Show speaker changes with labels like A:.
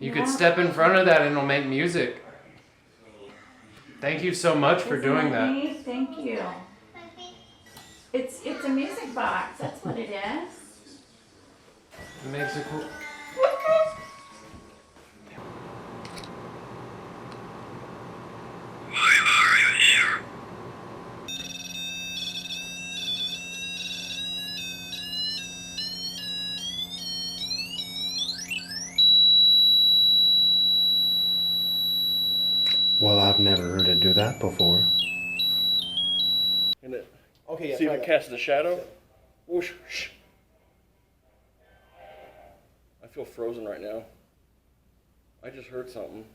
A: You could step in front of that and it'll make music. Thank you so much for doing that.
B: Neat? Thank you. It's a music box. That's what it is.
A: It makes it cool.
C: Well, I've never heard it do that before.
D: And it,
C: Okay, yeah.
D: see if it casts a shadow. Whoosh, whoosh. I feel frozen right now. I just heard something.